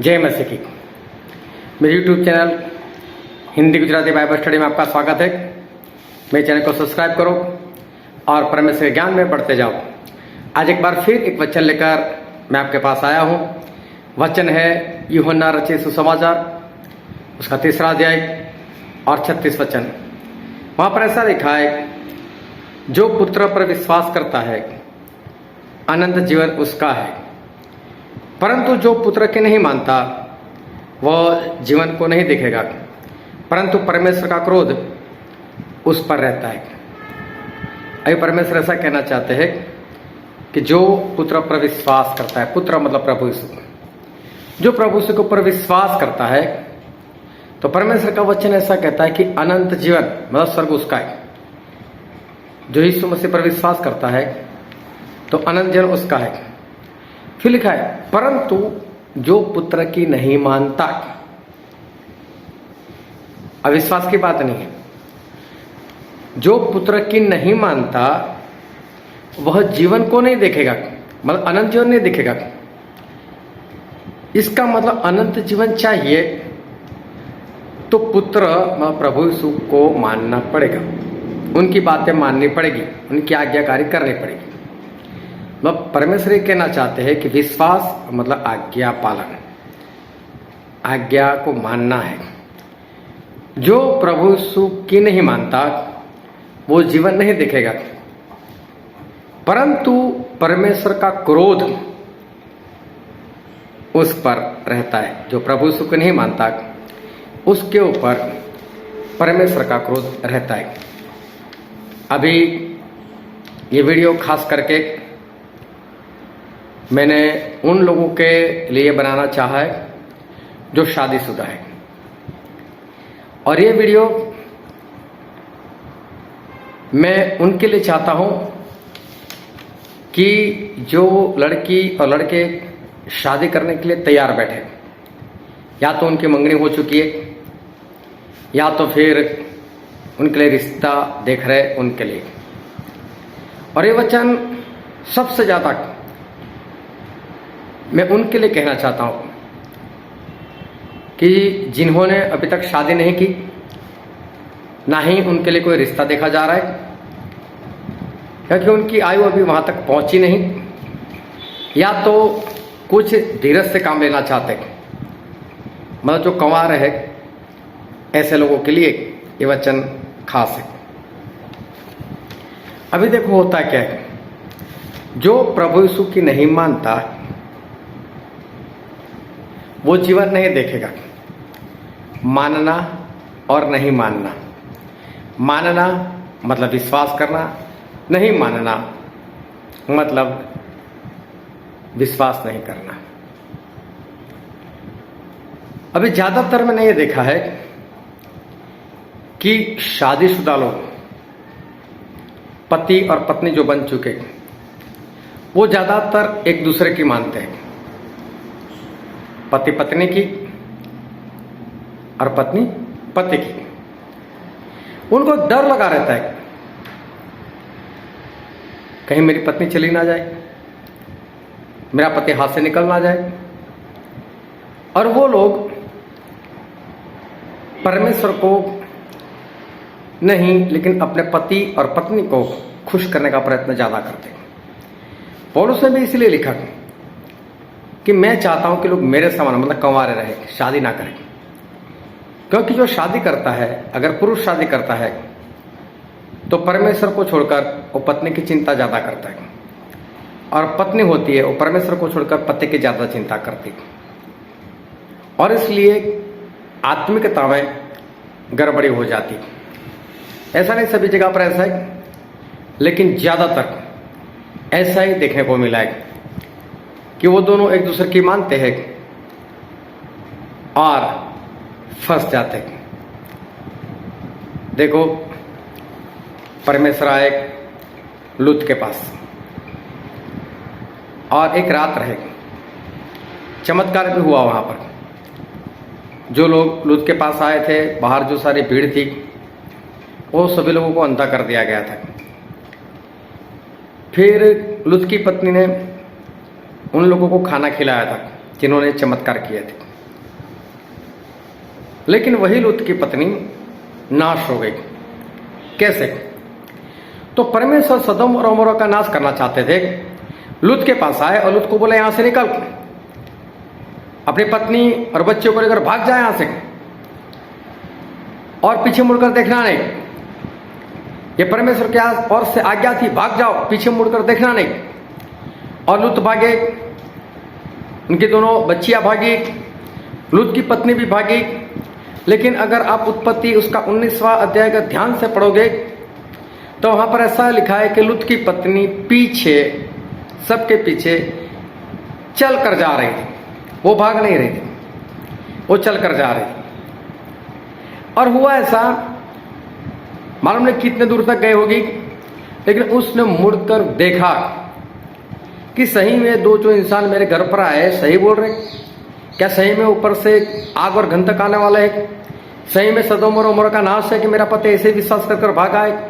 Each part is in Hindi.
जय मसीह की। मेरे YouTube channel Hindi Gujarati Bible study में आपका स्वागत है। मेरे चैनल को सब्सक्राइब करो और परमेश्वर के ज्ञान में बढ़ते जाओ। आज एक बार फिर एक वचन लेकर मैं आपके पास आया हूँ। वचन है यूहन्ना रचित सुसमाचार, उसका 3 अध्याय और 36 वचन। वहाँ पर ऐसा लिखा है, जो पुत्र पर विश्वास करता है अनंत जीवन उसका है, परंतु जो पुत्र के नहीं मानता वह जीवन को नहीं देखेगा, परंतु परमेश्वर का क्रोध उस पर रहता है। अभी परमेश्वर ऐसा कहना चाहते हैं कि जो पुत्र पर विश्वास करता है, पुत्र मतलब प्रभु यीशु, जो प्रभु यीशु के ऊपर विश्वास करता है, तो परमेश्वर का वचन ऐसा कहता है कि अनंत जीवन मतलब स्वर्ग उसका है। जो यीशु मसीह पर विश्वास करता है तो अनंत जीवन उसका है। फिर लिखा है, परंतु जो पुत्र की नहीं मानता, अविश्वास की बात नहीं है, जो पुत्र की नहीं मानता वह जीवन को नहीं देखेगा, मतलब अनंत जीवन नहीं देखेगा। इसका मतलब अनंत जीवन चाहिए तो पुत्र मतलब प्रभु यीशु को मानना पड़ेगा, उनकी बातें माननी पड़ेगी, उनकी आज्ञाकारी करनी पड़ेगी। मतलब परमेश्वर कहना चाहते हैं कि विश्वास मतलब आज्ञा पालन, आज्ञा को मानना है। जो प्रभु यीशु की नहीं मानता वो जीवन नहीं देखेगा, परंतु परमेश्वर का क्रोध उस पर रहता है। जो प्रभु यीशु को नहीं मानता उसके ऊपर परमेश्वर का क्रोध रहता है। अभी ये वीडियो खास करके मैंने उन लोगों के लिए बनाना चाहा है जो शादीशुदा है, और ये वीडियो मैं उनके लिए चाहता हूं कि जो लड़की और लड़के शादी करने के लिए तैयार बैठे, या तो उनकी मंगनी हो चुकी है या तो फिर उनके लिए रिश्ता देख रहे उनके लिए। और ये वचन सबसे ज्यादा मैं उनके लिए कहना चाहता हूं कि जिन्होंने अभी तक शादी नहीं की, ना ही उनके लिए कोई रिश्ता देखा जा रहा है, क्योंकि उनकी आयु अभी वहां तक पहुंची नहीं, या तो कुछ धीरज से काम लेना चाहते हैं, मतलब जो कंवार है ऐसे लोगों के लिए ये वचन खास है। अभी देखो होता क्या है, जो प्रभु यीशु की नहीं मानता वो जीवन नहीं देखेगा। मानना और नहीं मानना, मानना मतलब विश्वास करना, नहीं मानना मतलब विश्वास नहीं करना। अभी ज्यादातर मैंने ये देखा है कि शादीशुदा लोग, पति और पत्नी जो बन चुके, वो ज्यादातर एक दूसरे की मानते हैं, पति पत्नी की और पत्नी पति की। उनको डर लगा रहता है कहीं मेरी पत्नी चली ना जाए, मेरा पति हाथ से निकल ना जाए। और वो लोग परमेश्वर को नहीं, लेकिन अपने पति और पत्नी को खुश करने का प्रयत्न ज्यादा करते हैं। पौलुस ने भी इसलिए लिखा कि मैं चाहता हूं कि लोग मेरे समान मतलब कंवारे रहे, शादी ना करें। क्योंकि जो शादी करता है, अगर पुरुष शादी करता है तो परमेश्वर को छोड़कर वो पत्नी की चिंता ज्यादा करता है, और पत्नी होती है वो परमेश्वर को छोड़कर पति की ज्यादा चिंता करती है। और इसलिए आत्मिकता में गड़बड़ी हो जाती। ऐसा नहीं सभी जगह पर ऐसा है, लेकिन ज्यादातर ऐसा ही देखने को मिला है कि वो दोनों एक दूसरे की मानते हैं और फंस जाते हैं। देखो, परमेश्वर आए लूत के पास और एक रात रहे, चमत्कार भी हुआ वहां पर। जो लोग लूत के पास आए थे, बाहर जो सारी भीड़ थी, वो सभी लोगों को अंधा कर दिया गया था। फिर लूत की पत्नी ने उन लोगों को खाना खिलाया था जिन्होंने चमत्कार किए थे। लेकिन वही लूत की पत्नी नाश हो गई। कैसे? तो परमेश्वर सदोम और अमोरा का नाश करना चाहते थे। लूत के पास आए और लूत को बोले यहां से निकल, अपनी पत्नी और बच्चों को लेकर भाग जाए यहां से, और पीछे मुड़कर देखना नहीं। ये परमेश्वर की ओर से आज्ञा थी, भाग जाओ, पीछे मुड़कर देखना नहीं। और लूत भागे, उनकी दोनों बच्चियां भागी, लूत की पत्नी भी भागी। लेकिन अगर आप उत्पत्ति उसका 19वां अध्याय का ध्यान से पढ़ोगे तो वहां पर ऐसा लिखा है कि लूत की पत्नी पीछे, सबके पीछे चल कर जा रही थी। वो भाग नहीं रही थी, वो चल कर जा रही थी। और हुआ ऐसा, मालूम नहीं कितने दूर तक गए होगी, लेकिन उसने मुड़कर देखा कि सही में दो जो इंसान मेरे घर पर आए सही बोल रहे, क्या सही में ऊपर से आग और गंधक आने वाला है? सही में सदोम और अमोरा का नाश है कि मेरा पति ऐसे विश्वास कर भागा है?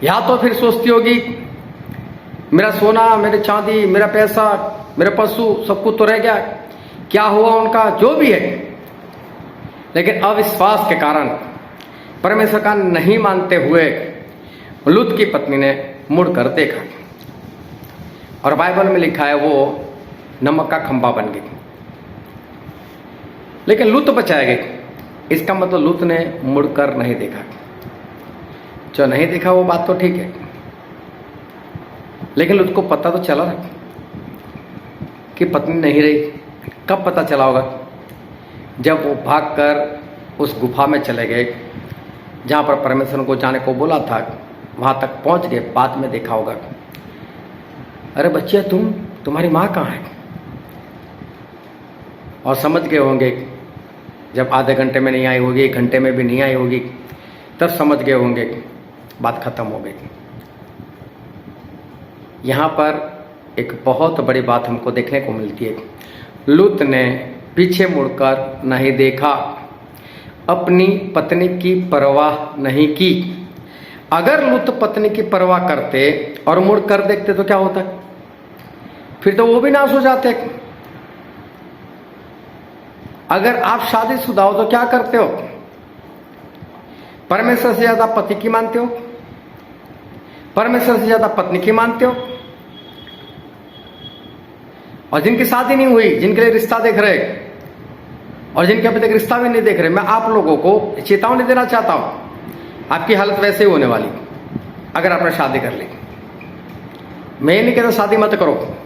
या तो फिर सोचती होगी मेरा सोना, मेरे चांदी, मेरा पैसा, मेरे पशु सब कुछ तो रह गया, क्या हुआ उनका, जो भी है। लेकिन अविश्वास के कारण, परमेश्वर का नहीं मानते हुए लूत की पत्नी ने मुड़कर देखा, और बाइबल में लिखा है वो नमक का खंभा बन गई। लेकिन लूत बचाया गई। इसका मतलब लूत ने मुड़कर नहीं देखा। जो नहीं देखा वो बात तो ठीक है, लेकिन लूत को पता तो चला कि पत्नी नहीं रही। कब पता चला होगा? जब वो भागकर उस गुफा में चले गए जहां पर परमेश्वर को जाने को बोला था, वहां तक पहुंच गए। बाद में देखा होगा, अरे बच्चिया तुम्हारी माँ कहाँ है? और समझ गए होंगे, जब आधे घंटे में नहीं आई होगी, 1 घंटे में भी नहीं आई होगी, तब समझ गए होंगे, बात खत्म हो गई। यहां पर एक बहुत बड़ी बात हमको देखने को मिलती है। लूत ने पीछे मुड़कर नहीं देखा, अपनी पत्नी की परवाह नहीं की। अगर लूत पत्नी की परवाह करते और मुड़कर देखते तो क्या होता? फिर तो वो भी नाश हो जाते। अगर आप शादीशुदा हो तो क्या करते हो? परमेश्वर से ज्यादा पति की मानते हो, परमेश्वर से ज्यादा पत्नी की मानते हो। और जिनकी शादी नहीं हुई, जिनके लिए रिश्ता देख रहे और जिनके अभी तक रिश्ता भी नहीं देख रहे, मैं आप लोगों को चेतावनी देना चाहता हूं, आपकी हालत वैसे ही होने वाली अगर आपने शादी कर ली। मैं ये नहीं कहता शादी मत करो,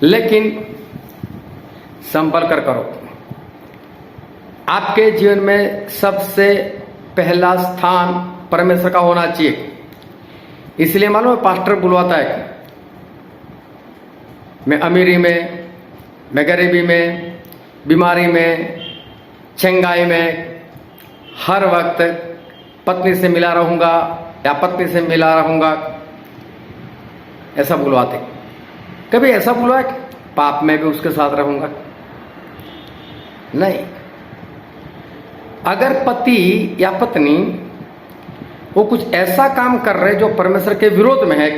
लेकिन संभल कर करो। आपके जीवन में सबसे पहला स्थान परमेश्वर का होना चाहिए। इसलिए मालूम है, पास्टर बुलवाता है, मैं अमीरी में, मैं गरीबी में, बीमारी में, चंगाई में हर वक्त पत्नी से मिला रहूंगा या पत्नी से मिला रहूंगा, ऐसा बुलवाते। कभी ऐसा बुलवाए पाप में भी उसके साथ रहूंगा? नहीं। अगर पति या पत्नी वो कुछ ऐसा काम कर रहे जो परमेश्वर के विरोध में है,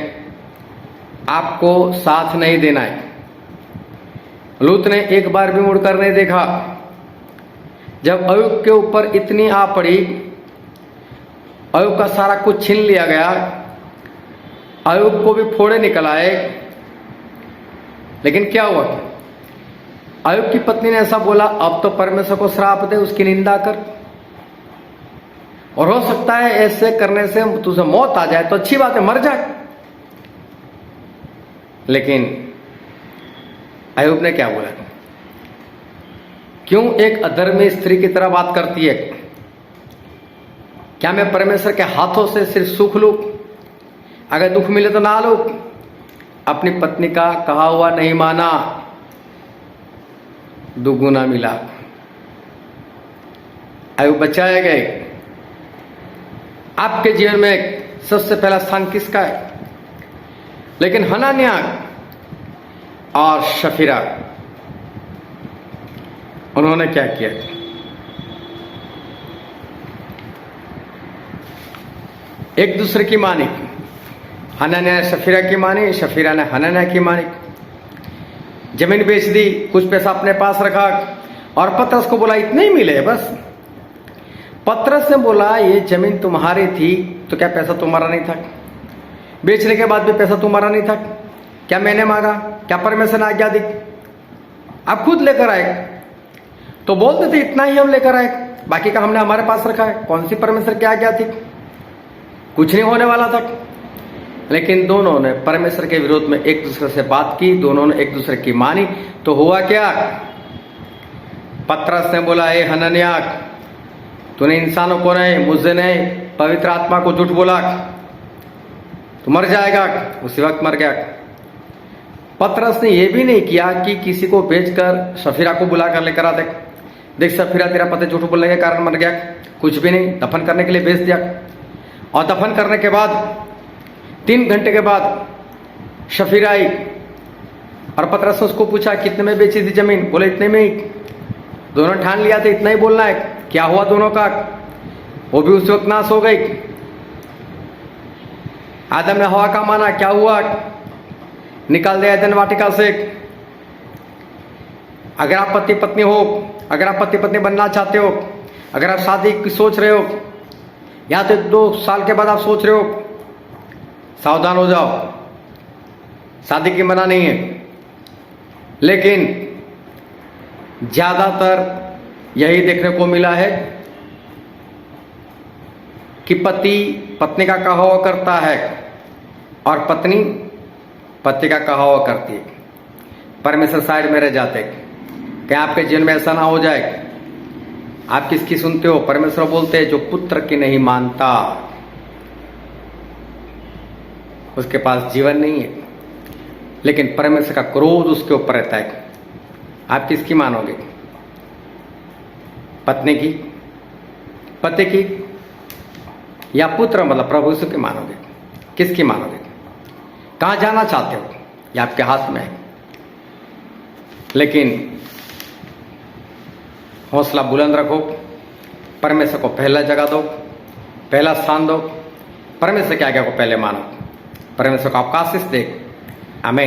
आपको साथ नहीं देना है। लूत ने एक बार भी मुड़कर नहीं देखा। जब अय्यूब के ऊपर इतनी आ पड़ी, अय्यूब का सारा कुछ छीन लिया गया, अय्यूब को भी फोड़े निकल आए, लेकिन क्या हुआ? अय्यूब की पत्नी ने ऐसा बोला, अब तो परमेश्वर को श्राप दे, उसकी निंदा कर, और हो सकता है ऐसे करने से तुझे मौत आ जाए तो अच्छी बात है, मर जाए। लेकिन अय्यूब ने क्या बोला? क्यों एक अधर्मी स्त्री की तरह बात करती है? क्या मैं परमेश्वर के हाथों से सिर्फ सुख लूं? अगर दुख मिले तो ना लो। अपनी पत्नी का कहा हुआ नहीं माना, दुगुना मिला। अय्यूब बचाए गए। आपके जीवन में सबसे पहला स्थान किसका है? लेकिन हनान्याह और शफीरा, उन्होंने क्या किया? एक दूसरे की मानी। हनान्याह ने शफीरा की मानी, शफीरा ने हनान्याह की मानी। जमीन बेच दी, कुछ पैसा अपने पास रखा और पतरस को बोला इतने ही मिले बस। पतरस ने बोला ये जमीन तुम्हारी थी तो क्या पैसा तुम्हारा नहीं था? बेचने के बाद भी पैसा तुम्हारा नहीं था? क्या मैंने मांगा? क्या परमेश्वर ने आज्ञा दी? आप खुद लेकर आए तो बोलते थे इतना ही हम लेकर आए, बाकी का हमने हमारे पास रखा है। कौन सी परमेश्वर की आज्ञा थी? कुछ नहीं होने वाला था। लेकिन दोनों ने परमेश्वर के विरोध में एक दूसरे से बात की, दोनों ने एक दूसरे की मानी। तो हुआ क्या? पतरस ने बोला हे हनन्याह, तूने इंसानों को नहीं, मुझसे नहीं, पवित्र आत्मा को झूठ बोला, तू मर जाएगा। उसी वक्त मर गया। पतरस ने यह भी नहीं किया कि किसी को बेचकर सफीरा को बुलाकर लेकर आ देख सफीरा तेरा पति झूठ बोलने के कारण मर गया। कुछ भी नहीं, दफन करने के लिए भेज दिया। और दफन करने के बाद 3 घंटे के बाद सफीरा आई और पतरस ने उसको पूछा कितने में बेची थी जमीन? बोले इतने में ही। दोनों ठान लिया था इतना ही बोलना है। क्या हुआ दोनों का? वो भी उस वक्त नाश हो गई। आदम ने हवा का माना, क्या हुआ? निकाल दिया एदन वाटिका से। अगर आप पति पत्नी हो, अगर आप पति पत्नी बनना चाहते हो, अगर आप शादी की सोच रहे हो, या तो 2 साल के बाद आप सोच रहे हो, सावधान हो जाओ, शादी की मना नहीं है। लेकिन ज्यादातर यही देखने को मिला है कि पति पत्नी का कहा हुआ करता है और पत्नी पति का कहा हुआ करती है। परमेश्वर साइड में रह जाते। क्या आपके जीवन में ऐसा ना हो जाए? आप किसकी सुनते हो? परमेश्वर बोलते हैं जो पुत्र की नहीं मानता उसके पास जीवन नहीं है, लेकिन परमेश्वर का क्रोध उसके ऊपर रहता है। आप किसकी मानोगे? पत्नी की, पति की, या पुत्र मतलब प्रभु यीशु की मानोगे? किसकी मानोगे? कहां जाना चाहते हो? ये आपके हाथ में है। लेकिन हौसला बुलंद रखो, परमेश्वर को पहला जगह दो, पहला स्थान दो, परमेश्वर की आज्ञा को पहले मानो। परमेश्वर को आप आशीष दे।